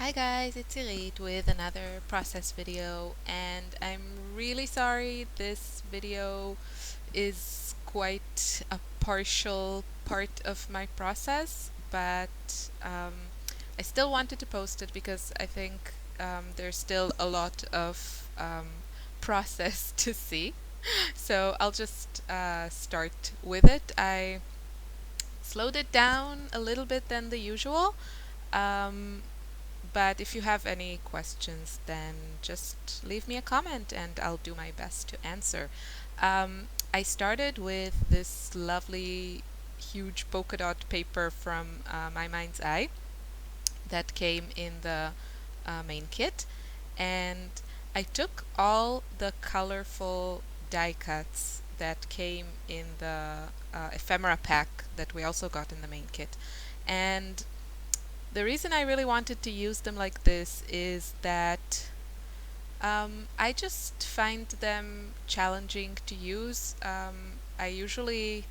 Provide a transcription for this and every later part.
Hi guys, it's Irit with another process video, and I'm really sorry this video is quite a partial part of my process, but I still wanted to post it because I think there's still a lot of process to see. So I'll just start with it. I slowed it down a little bit than the usual. Um, but if you have any questions, then just leave me a comment and I'll do my best to answer. I started with this lovely, huge polka dot paper from My Mind's Eye that came in the main kit. And I took all the colorful die cuts that came in the ephemera pack that we also got in the main kit. And the reason I really wanted to use them like this is that I just find them challenging to use. I usually,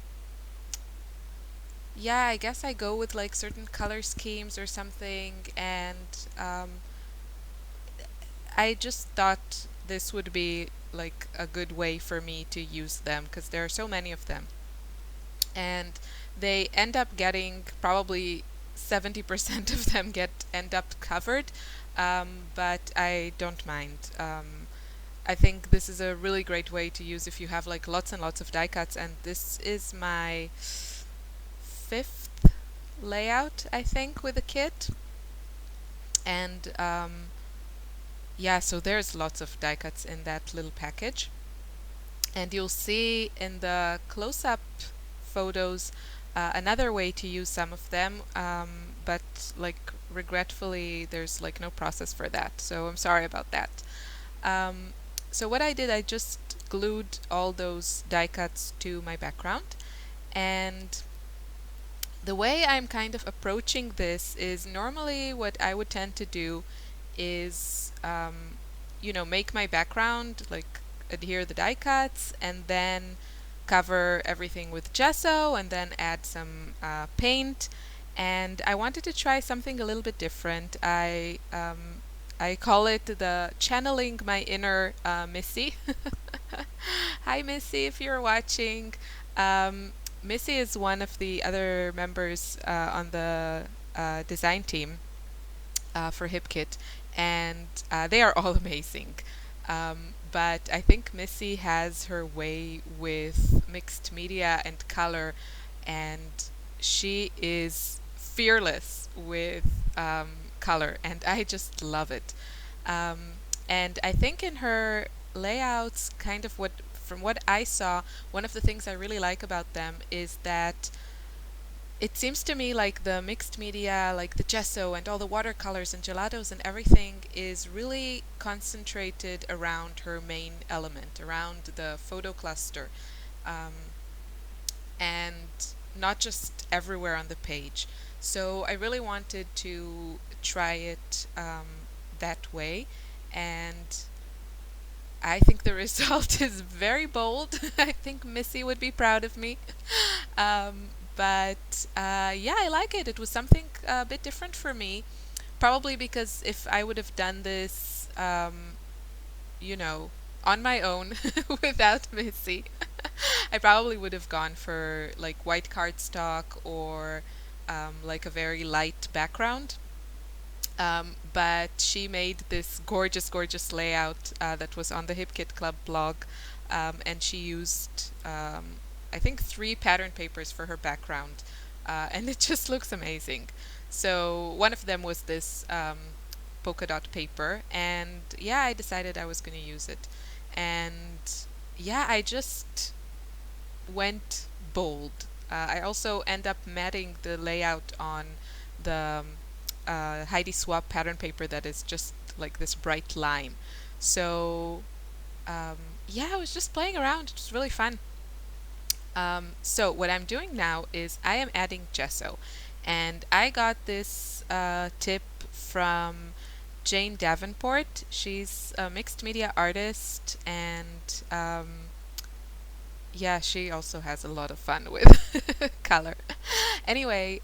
yeah, I guess I go with like certain color schemes or something, and I just thought this would be like a good way for me to use them because there are so many of them. And they end up getting probably 70% of them end up covered, but I don't mind. I think this is a really great way to use if you have like lots and lots of die cuts, and this is my fifth layout, I think, with the kit. And yeah, so there's lots of die cuts in that little package. And you'll see in the close-up photos another way to use some of them, but like regretfully there's like no process for that, so I'm sorry about that. So what I did, I just glued all those die cuts to my background, and the way I'm kind of approaching this is normally what I would tend to do is make my background, like adhere the die cuts, and then cover everything with gesso, and then add some paint. And I wanted to try something a little bit different. I call it the channeling my inner Missy. Hi Missy, if you're watching. Missy is one of the other members on the design team for HipKit, and they are all amazing. But I think Missy has her way with mixed media and color, and she is fearless with color, and I just love it. Um, and I think in her layouts, kind of from what I saw, one of the things I really like about them is that it seems to me like the mixed media, like the gesso and all the watercolors and gelatos and everything, is really concentrated around her main element, around the photo cluster, um, and not just everywhere on the page. So I really wanted to try it that way, and I think the result is very bold. I think Missy would be proud of me. Um, but yeah, I like it. It was something a bit different for me. Probably because if I would have done this, you know, on my own without Missy, I probably would have gone for like white cardstock or like a very light background. But she made this gorgeous, gorgeous layout that was on the HipKit Club blog, and she used, I think, 3 pattern papers for her background, and it just looks amazing. So one of them was this polka dot paper, and yeah, I decided I was going to use it. And yeah, I just went bold. I also end up matting the layout on the Heidi Swap pattern paper that is just like this bright lime. So um, yeah, I was just playing around. It was really fun. So what I'm doing now is I am adding gesso, and I got this tip from Jane Davenport. She's a mixed media artist, and yeah, she also has a lot of fun with color. Anyway,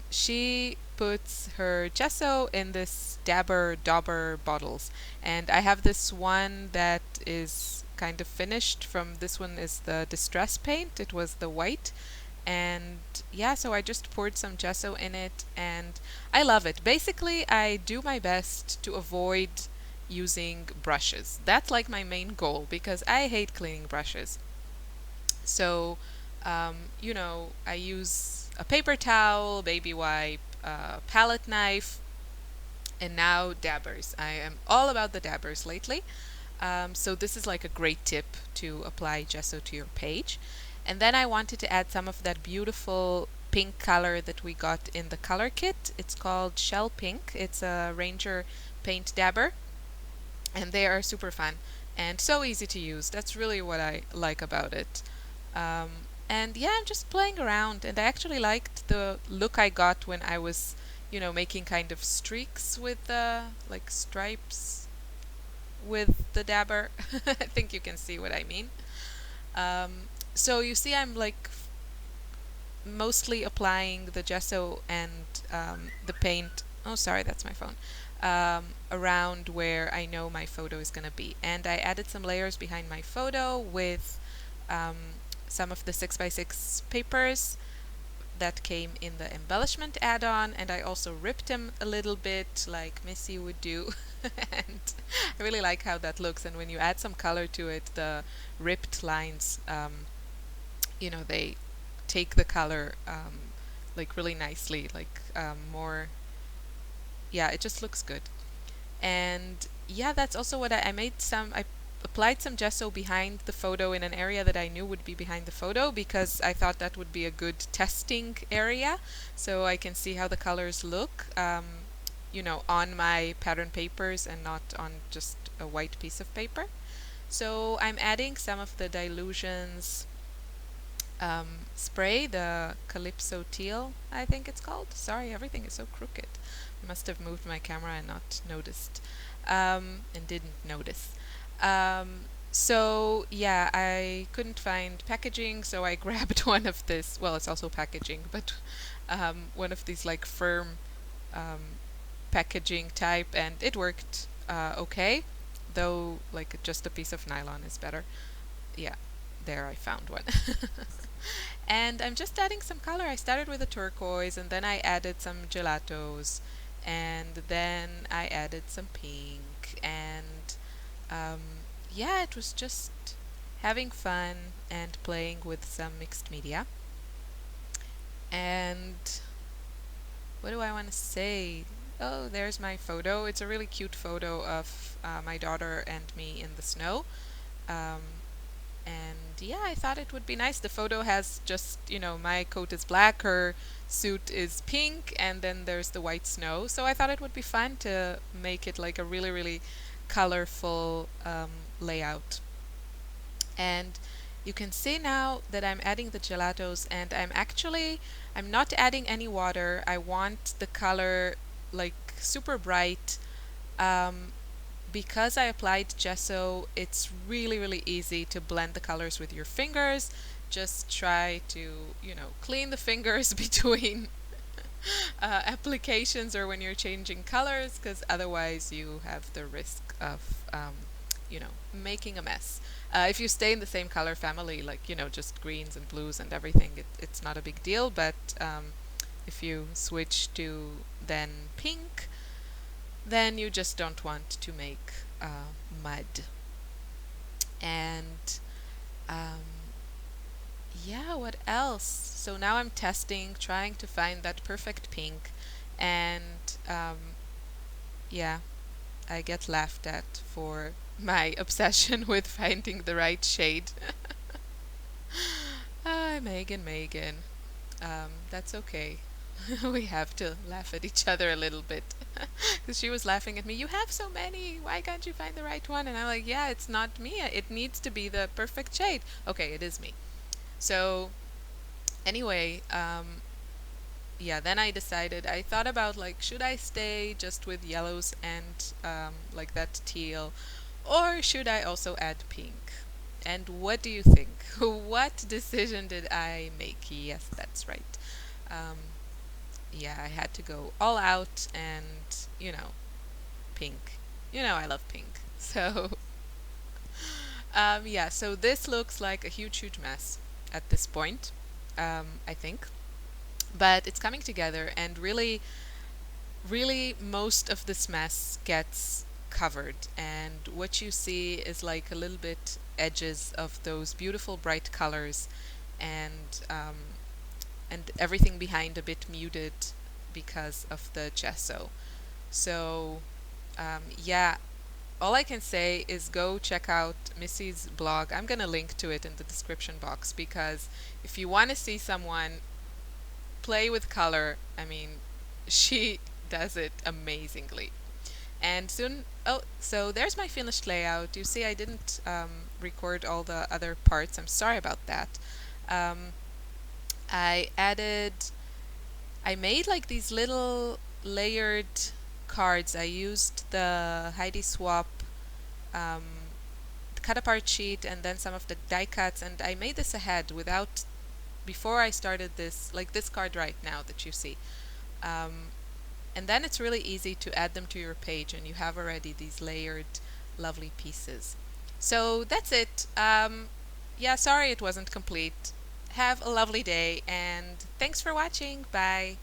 she puts her gesso in this dabber dauber bottles, and I have this one that is kind of finished. From this one is the distress paint. It was the white, and yeah, so I just poured some gesso in it, and I love it. Basically, I do my best to avoid using brushes. That's like my main goal because I hate cleaning brushes. So, I use a paper towel, baby wipe, palette knife, and now dabbers. I am all about the dabbers lately. So this is like a great tip to apply gesso to your page. And then I wanted to add some of that beautiful pink color that we got in the color kit. It's called Shell Pink. It's a Ranger paint dabber, and they are super fun and so easy to use. That's really what I like about it. Um, and yeah, I'm just playing around, and I actually liked the look I got when I was, making kind of streaks with the like stripes with the dabber. I think you can see what I mean. So you see, I'm like mostly applying the gesso and the paint. Oh, sorry, that's my phone. Around where I know my photo is going to be. And I added some layers behind my photo with um, some of the 6x6 papers that came in the embellishment add-on, and I also ripped them a little bit like Missy would do. And I really like how that looks, and when you add some color to it, the ripped lines, they take the color like really nicely, like more, yeah, it just looks good. And yeah, that's also what I made I applied some gesso behind the photo in an area that I knew would be behind the photo because I thought that would be a good testing area so I can see how the colors look, on my pattern papers and not on just a white piece of paper. So I'm adding some of the Dilutions spray, the Calypso Teal, I think it's called. Sorry, everything is so crooked. I must have moved my camera and not noticed, and didn't notice. So yeah, I couldn't find packaging, so I grabbed one of this. Well, it's also packaging, but one of these like firm um, packaging type, and it worked okay. Though, like just a piece of nylon is better. Yeah, there I found one. And I'm just adding some color. I started with a turquoise, and then I added some gelatos, and then I added some pink, and um, yeah, it was just having fun and playing with some mixed media. And what do I want to say? Oh, there's my photo. It's a really cute photo of my daughter and me in the snow. Um, and yeah, I thought it would be nice. The photo has just, my coat is black, her suit is pink, and then there's the white snow. So I thought it would be fun to make it like a really, really colorful layout. And you can see now that I'm adding the gelatos, and I'm not adding any water. I want the color like super bright. Um, because I applied gesso, it's really, really easy to blend the colors with your fingers. Just try to, clean the fingers between applications or when you're changing colors, because otherwise you have the risk of, making a mess. If you stay in the same color family, like, just greens and blues and everything, it's not a big deal, but if you switch to then pink, then you just don't want to make mud. And yeah, what else? So now I'm testing, trying to find that perfect pink, and yeah, I get laughed at for my obsession with finding the right shade. Megan. That's okay. We have to laugh at each other a little bit. Because she was laughing at me, you have so many, why can't you find the right one? And I'm like, yeah, it's not me. It needs to be the perfect shade. Okay, it is me. So, anyway, yeah, then I decided, I thought about like, should I stay just with yellows and like that teal, or should I also add pink? And what do you think? What decision did I make? Yes, that's right. Um, yeah, I had to go all out and, you know, pink. You know, I love pink. So, yeah, so this looks like a huge, huge mess at this point, I think. But it's coming together, and really, really, most of this mess gets covered. And what you see is like a little bit edges of those beautiful bright colors, and everything behind a bit muted because of the gesso. So, yeah, all I can say is go check out Missy's blog. I'm going to link to it in the description box because if you want to see someone play with color, I mean, she does it amazingly. And soon, oh, so there's my finished layout. You see, I didn't record all the other parts. I'm sorry about that. Um, I added, I made like these little layered cards. I used the Heidi Swap um, cut apart sheet and then some of the die cuts, and I made this ahead without, before I started this, like this card right now that you see. Um, and then it's really easy to add them to your page, and you have already these layered, lovely pieces. So that's it. Yeah, sorry it wasn't complete. Have a lovely day, and thanks for watching. Bye.